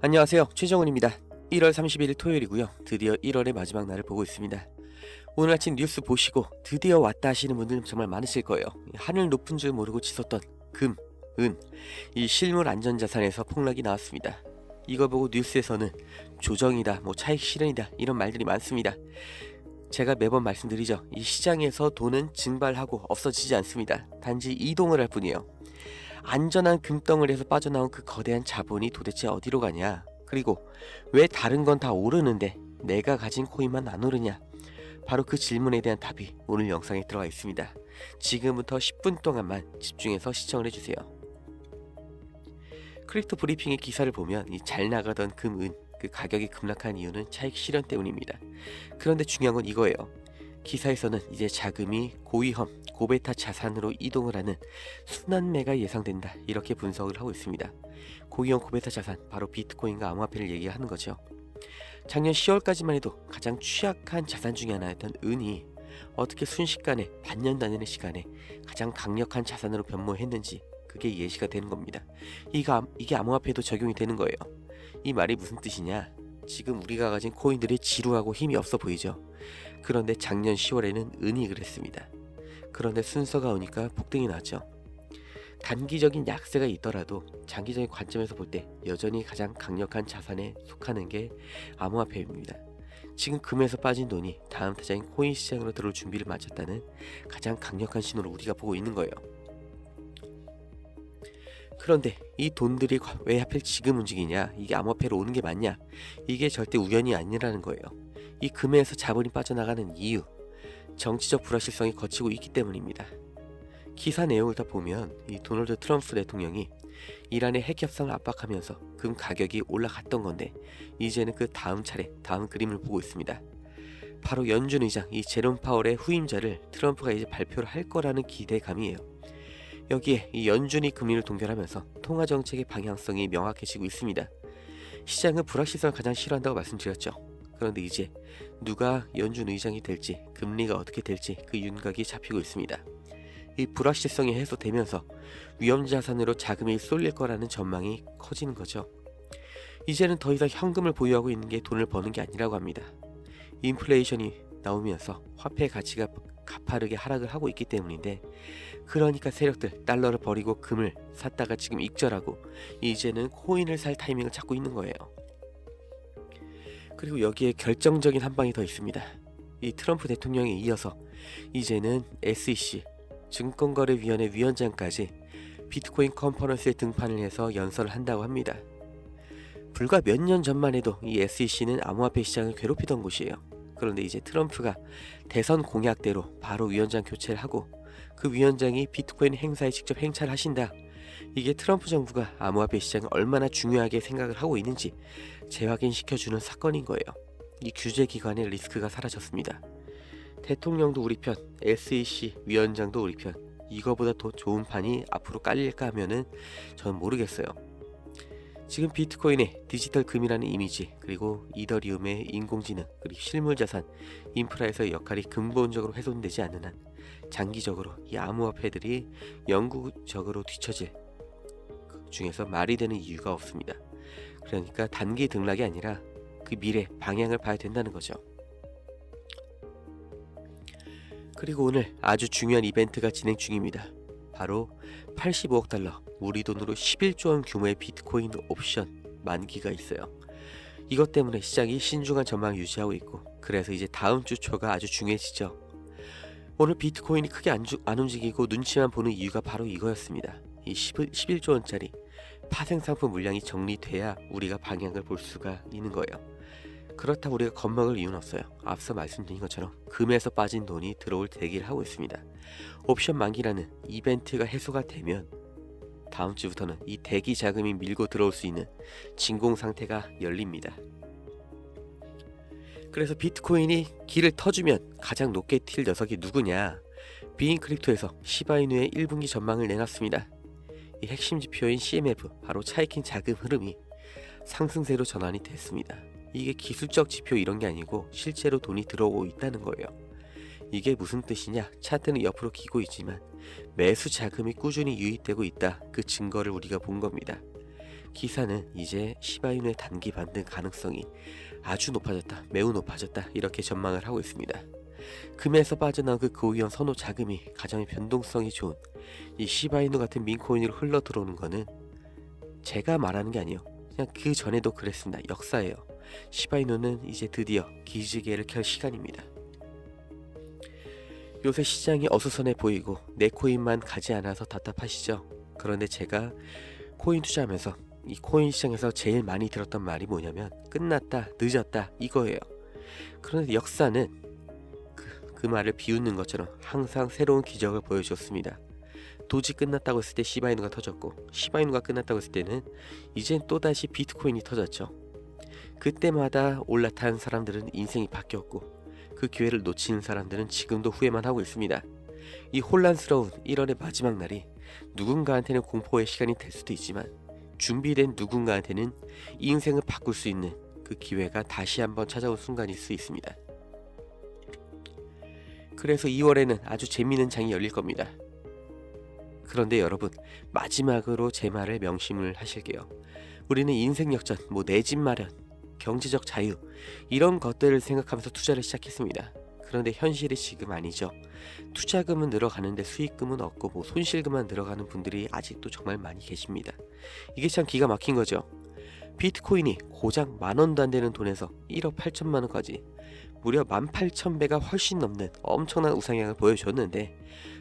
안녕하세요. 최정훈입니다. 1월 31일 토요일이고요. 드디어 1월의 마지막 날을 보고 있습니다. 오늘 아침 뉴스 보시고 드디어 왔다 하시는 분들 정말 많으실 거예요. 하늘 높은 줄 모르고 치솟던 금, 은, 이 실물 안전자산에서 폭락이 나왔습니다. 이거 보고 뉴스에서는 조정이다, 차익 실현이다 이런 말들이 많습니다. 제가 매번 말씀드리죠. 이 시장에서 돈은 증발하고 없어지지 않습니다. 단지 이동을 할 뿐이에요. 안전한 금덩어리에서 빠져나온 그 거대한 자본이 도대체 어디로 가냐? 그리고 왜 다른 건 다 오르는데 내가 가진 코인만 안 오르냐? 바로 그 질문에 대한 답이 오늘 영상에 들어가 있습니다. 지금부터 10분 동안만 집중해서 시청을 해주세요. 크립토 브리핑의 기사를 보면 이 잘 나가던 금, 은, 그 가격이 급락한 이유는 차익 실현 때문입니다. 그런데 중요한 건 이거예요. 기사에서는 이제 자금이 고위험, 고베타 자산으로 이동을 하는 순환매가 예상된다 이렇게 분석을 하고 있습니다. 고위험 고베타 자산, 바로 비트코인과 암호화폐를 얘기하는 거죠. 작년 10월까지만 해도 가장 취약한 자산 중에 하나였던 은이 어떻게 순식간에 반년 단위의 시간에 가장 강력한 자산으로 변모했는지 그게 예시가 되는 겁니다. 이게 암호화폐에도 적용이 되는 거예요. 이 말이 무슨 뜻이냐? 지금 우리가 가진 코인들이 지루하고 힘이 없어 보이죠. 그런데 작년 10월에는 은이 그랬습니다. 그런데 순서가 오니까 폭등이 나죠. 단기적인 약세가 있더라도 장기적인 관점에서 볼 때 여전히 가장 강력한 자산에 속하는 게 암호화폐입니다. 지금 금에서 빠진 돈이 다음 타자인 코인 시장으로 들어올 준비를 마쳤다는 가장 강력한 신호를 우리가 보고 있는 거예요. 그런데 이 돈들이 왜 하필 지금 움직이냐? 이게 암호화폐로 오는 게 맞냐? 이게 절대 우연이 아니라는 거예요. 이 금에서 자본이 빠져나가는 이유, 정치적 불확실성이 거치고 있기 때문입니다. 기사 내용을 다 보면 이 도널드 트럼프 대통령이 이란의 핵 협상을 압박하면서 금 가격이 올라갔던 건데 이제는 그 다음 차례, 다음 그림을 보고 있습니다. 바로 연준 의장 이 제롬 파월의 후임자를 트럼프가 이제 발표를 할 거라는 기대감이에요. 여기에 이 연준이 금리를 동결하면서 통화정책의 방향성이 명확해지고 있습니다. 시장은 불확실성을 가장 싫어한다고 말씀드렸죠. 그런데 이제 누가 연준 의장이 될지, 금리가 어떻게 될지 그 윤곽이 잡히고 있습니다. 이 불확실성이 해소되면서 위험자산으로 자금이 쏠릴 거라는 전망이 커지는 거죠. 이제는 더 이상 현금을 보유하고 있는 게 돈을 버는 게 아니라고 합니다. 인플레이션이 나오면서 화폐의 가치가 가파르게 하락을 하고 있기 때문인데, 그러니까 세력들 달러를 버리고 금을 샀다가 지금 익절하고 이제는 코인을 살 타이밍을 찾고 있는 거예요. 그리고 여기에 결정적인 한 방이 더 있습니다. 이 트럼프 대통령에 이어서 이제는 SEC 증권거래위원회 위원장까지 비트코인 컨퍼런스에 등판을 해서 연설을 한다고 합니다. 불과 몇 년 전만 해도 이 SEC는 암호화폐 시장을 괴롭히던 곳이에요. 그런데 이제 트럼프가 대선 공약대로 바로 위원장 교체를 하고 그 위원장이 비트코인 행사에 직접 행차를 하신다. 이게 트럼프 정부가 암호화폐 시장을 얼마나 중요하게 생각을 하고 있는지 재확인시켜주는 사건인 거예요. 이 규제기관의 리스크가 사라졌습니다. 대통령도 우리 편, SEC 위원장도 우리 편, 이거보다 더 좋은 판이 앞으로 깔릴까 하면은 저는 모르겠어요. 지금 비트코인의 디지털 금이라는 이미지, 그리고 이더리움의 인공지능, 그리고 실물자산, 인프라에서의 역할이 근본적으로 훼손되지 않는 한 장기적으로 이 암호화폐들이 영구적으로 뒤처질 그 중에서 말이 되는 이유가 없습니다. 그러니까 단기 등락이 아니라 그 미래 방향을 봐야 된다는 거죠. 그리고 오늘 아주 중요한 이벤트가 진행 중입니다. 바로 85억 달러, 우리 돈으로 11조 원 규모의 비트코인 옵션 만기가 있어요. 이것 때문에 시장이 신중한 전망을 유지하고 있고, 그래서 이제 다음 주 초가 아주 중요해지죠. 오늘 비트코인이 크게 안 움직이고 눈치만 보는 이유가 바로 이거였습니다. 이 11조 원짜리 파생상품 물량이 정리돼야 우리가 방향을 볼 수가 있는 거예요. 그렇다고 우리가 겁먹을 이유는 없어요. 앞서 말씀드린 것처럼 금에서 빠진 돈이 들어올 대기를 하고 있습니다. 옵션 만기라는 이벤트가 해소가 되면 다음 주부터는 이 대기 자금이 밀고 들어올 수 있는 진공 상태가 열립니다. 그래서 비트코인이 길을 터주면 가장 높게 튈 녀석이 누구냐? 비인 크립토에서 시바이누의 1분기 전망을 내놨습니다. 이 핵심 지표인 CMF, 바로 차익힌 자금 흐름이 상승세로 전환이 됐습니다. 이게 기술적 지표 이런 게 아니고 실제로 돈이 들어오고 있다는 거예요. 이게 무슨 뜻이냐? 차트는 옆으로 기고 있지만 매수 자금이 꾸준히 유입되고 있다. 그 증거를 우리가 본 겁니다. 기사는 이제 시바이누의 단기 반등 가능성이 아주 높아졌다, 매우 높아졌다 이렇게 전망을 하고 있습니다. 금에서 빠져나온 그 고위험 선호 자금이 가장 변동성이 좋은 이 시바이누 같은 민코인으로 흘러 들어오는 거는 제가 말하는 게 아니에요. 그냥 그 전에도 그랬습니다. 역사예요. 시바이누는 이제 드디어 기지개를 켤 시간입니다. 요새 시장이 어수선해 보이고 내 코인만 가지 않아서 답답하시죠? 그런데 제가 코인 투자하면서 이 코인 시장에서 제일 많이 들었던 말이 뭐냐면 끝났다, 늦었다 이거예요. 그런데 역사는 그 말을 비웃는 것처럼 항상 새로운 기적을 보여줬습니다. 도지 끝났다고 했을 때 시바이누가 터졌고, 시바이누가 끝났다고 했을 때는 이젠 또다시 비트코인이 터졌죠. 그때마다 올라탄 사람들은 인생이 바뀌었고, 그 기회를 놓치는 사람들은 지금도 후회만 하고 있습니다. 이 혼란스러운 1월의 마지막 날이 누군가한테는 공포의 시간이 될 수도 있지만 준비된 누군가한테는 이 인생을 바꿀 수 있는 그 기회가 다시 한번 찾아온 순간일 수 있습니다. 그래서 2월에는 아주 재미있는 장이 열릴 겁니다. 그런데 여러분, 마지막으로 제 말을 명심을 하실게요. 우리는 인생 역전, 내 집 마련, 경제적 자유 이런 것들을 생각하면서 투자를 시작했습니다. 그런데 현실이 지금 아니죠. 투자금은 늘어가는데 수익금은 없고 손실금만 늘어가는 분들이 아직도 정말 많이 계십니다. 이게 참 기가 막힌 거죠. 비트코인이 고작 10,000원도 안 되는 돈에서 1억 8천만 원까지 무려 18,000배가 훨씬 넘는 엄청난 우상향을 보여줬는데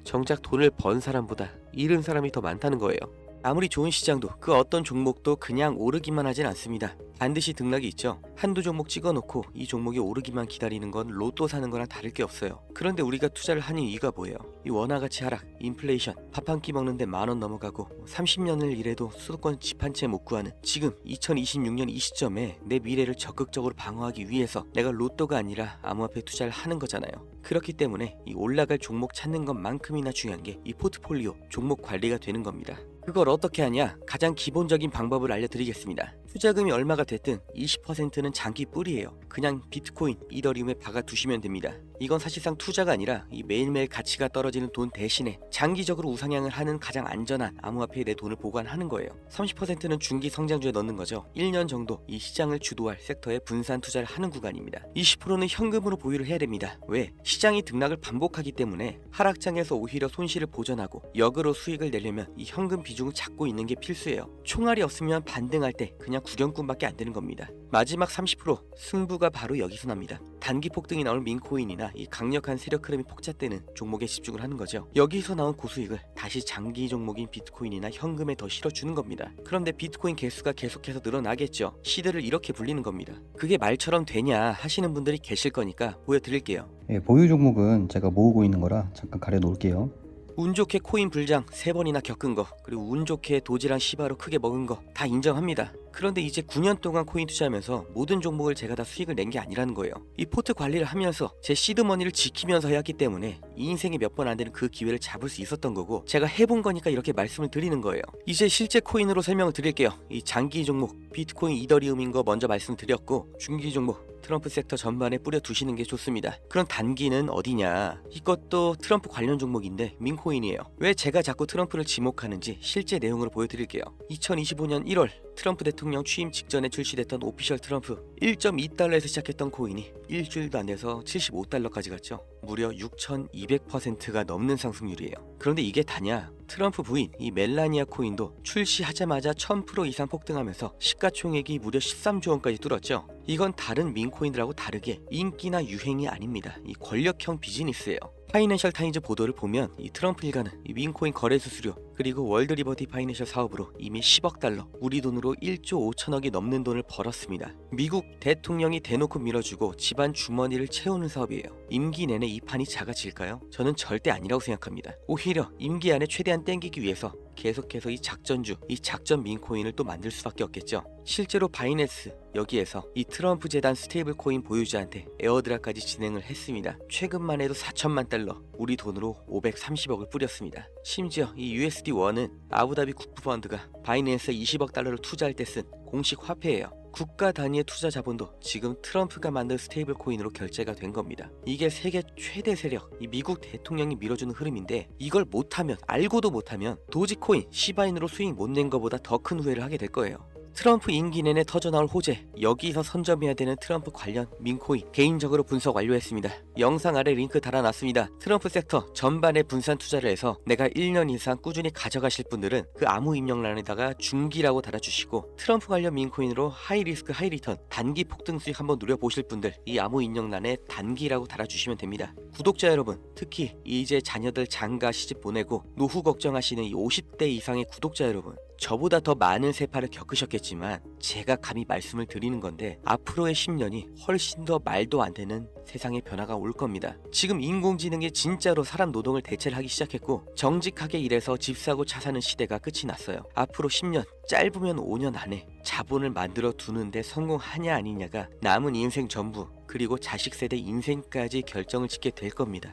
정작 돈을 번 사람보다 잃은 사람이 더 많다는 거예요. 아무리 좋은 시장도 그 어떤 종목도 그냥 오르기만 하진 않습니다. 반드시 등락이 있죠. 한두 종목 찍어놓고 이 종목이 오르기만 기다리는 건 로또 사는 거랑 다를 게 없어요. 그런데 우리가 투자를 하는 이유가 뭐예요? 이 원화가치 하락, 인플레이션, 밥 한 끼 먹는데 10,000원 넘어가고 30년을 일해도 수도권 집 한 채 못 구하는 지금 2026년 이 시점에 내 미래를 적극적으로 방어하기 위해서 내가 로또가 아니라 암호화폐 투자를 하는 거잖아요. 그렇기 때문에 이 올라갈 종목 찾는 것만큼이나 중요한 게 이 포트폴리오, 종목 관리가 되는 겁니다. 그걸 어떻게 하냐? 가장 기본적인 방법을 알려드리겠습니다. 투자금이 얼마가 됐든 20%는 장기 뿌리예요. 그냥 비트코인, 이더리움에 박아 두시면 됩니다. 이건 사실상 투자가 아니라 이 매일매일 가치가 떨어지는 돈 대신에 장기적으로 우상향을 하는 가장 안전한 암호화폐에 내 돈을 보관하는 거예요. 30%는 중기 성장주에 넣는 거죠. 1년 정도 이 시장을 주도할 섹터에 분산 투자를 하는 구간입니다. 20%는 현금으로 보유를 해야 됩니다. 왜? 시장이 등락을 반복하기 때문에 하락장에서 오히려 손실을 보전하고 역으로 수익을 내려면 이 현금 비중을 잡고 있는 게 필수예요. 총알이 없으면 반등할 때 그냥 구경꾼밖에 안 되는 겁니다. 마지막 30% 승부가 바로 여기서 납니다. 단기 폭등이 나올 민코인이나 이 강력한 세력 흐름이 폭잣되는 종목에 집중을 하는 거죠. 여기서 나온 고수익을 다시 장기 종목인 비트코인이나 현금에 더 실어주는 겁니다. 그런데 비트코인 개수가 계속해서 늘어나겠죠. 시드를 이렇게 불리는 겁니다. 그게 말처럼 되냐 하시는 분들이 계실 거니까 보여드릴게요. 보유 종목은 제가 모으고 있는 거라 잠깐 가려 놓을게요. 운 좋게 코인 불장 3번이나 겪은 거, 그리고 운 좋게 도지랑 시바로 크게 먹은 거 다 인정합니다. 그런데 이제 9년 동안 코인 투자하면서 모든 종목을 제가 다 수익을 낸 게 아니라는 거예요. 이 포트 관리를 하면서 제 시드머니를 지키면서 해왔기 때문에 이 인생에 몇 번 안 되는 그 기회를 잡을 수 있었던 거고, 제가 해본 거니까 이렇게 말씀을 드리는 거예요. 이제 실제 코인으로 설명을 드릴게요. 이 장기 종목 비트코인, 이더리움인 거 먼저 말씀드렸고, 중기 종목 트럼프 섹터 전반에 뿌려 두시는 게 좋습니다. 그럼 단기는 어디냐? 이것도 트럼프 관련 종목인데 민코인이에요. 왜 제가 자꾸 트럼프를 지목하는지 실제 내용으로 보여드릴게요. 2025년 1월 트럼프 대통령 취임 직전에 출시됐던 오피셜 트럼프 1.2달러에서 시작했던 코인이 일주일도 안 돼서 75달러까지 갔죠. 무려 6,200%가 넘는 상승률이에요. 그런데 이게 다냐? 트럼프 부인 이 멜라니아 코인도 출시하자마자 1000% 이상 폭등하면서 시가총액이 무려 13조 원까지 뚫었죠. 이건 다른 민코인들하고 다르게 인기나 유행이 아닙니다. 이 권력형 비즈니스예요. 파이낸셜 타임즈 보도를 보면 이 트럼프 일가는 이 민코인 거래 수수료 그리고 월드 리버티 파이낸셜 사업으로 이미 10억 달러, 우리 돈으로 1조 5천억이 넘는 돈을 벌었습니다. 미국 대통령이 대놓고 밀어주고 집안 주머니를 채우는 사업이에요. 임기 내내 이 판이 작아질까요? 저는 절대 아니라고 생각합니다. 오히려 임기 안에 최대한 땡기기 위해서 계속해서 이 작전주, 이 작전 민코인을 또 만들 수밖에 없겠죠. 실제로 바이낸스 여기에서 이 트럼프 재단 스테이블 코인 보유자한테 에어드랍까지 진행을 했습니다. 최근만 해도 4천만 달러, 우리 돈으로 530억을 뿌렸습니다. 심지어 이 USD1은 아부다비 국부펀드가 바이낸스에 20억 달러를 투자할 때 쓴 공식 화폐예요. 국가 단위의 투자 자본도 지금 트럼프가 만든 스테이블 코인으로 결제가 된 겁니다. 이게 세계 최대 세력, 이 미국 대통령이 밀어주는 흐름인데, 이걸 못하면, 알고도 못하면 도지코인, 시바인으로 수익 못 낸 것보다 더 큰 후회를 하게 될 거예요. 트럼프 임기 내내 터져나올 호재, 여기서 선점해야 되는 트럼프 관련 민코인 개인적으로 분석 완료했습니다. 영상 아래 링크 달아놨습니다. 트럼프 섹터 전반에 분산 투자를 해서 내가 1년 이상 꾸준히 가져가실 분들은 그 아무 입력란에다가 중기라고 달아주시고, 트럼프 관련 민코인으로 하이리스크 하이리턴 단기 폭등 수익 한번 누려보실 분들 이 아무 입력란에 단기라고 달아주시면 됩니다. 구독자 여러분, 특히 이제 자녀들 장가 시집 보내고 노후 걱정하시는 이 50대 이상의 구독자 여러분, 저보다 더 많은 세파를 겪으셨겠지만 제가 감히 말씀을 드리는 건데, 앞으로의 10년이 훨씬 더 말도 안 되는 세상의 변화가 올 겁니다. 지금 인공지능이 진짜로 사람 노동을 대체를 하기 시작했고, 정직하게 일해서 집 사고 차 사는 시대가 끝이 났어요. 앞으로 10년, 짧으면 5년 안에 자본을 만들어 두는데 성공하냐 아니냐가 남은 인생 전부, 그리고 자식 세대 인생까지 결정을 짓게 될 겁니다.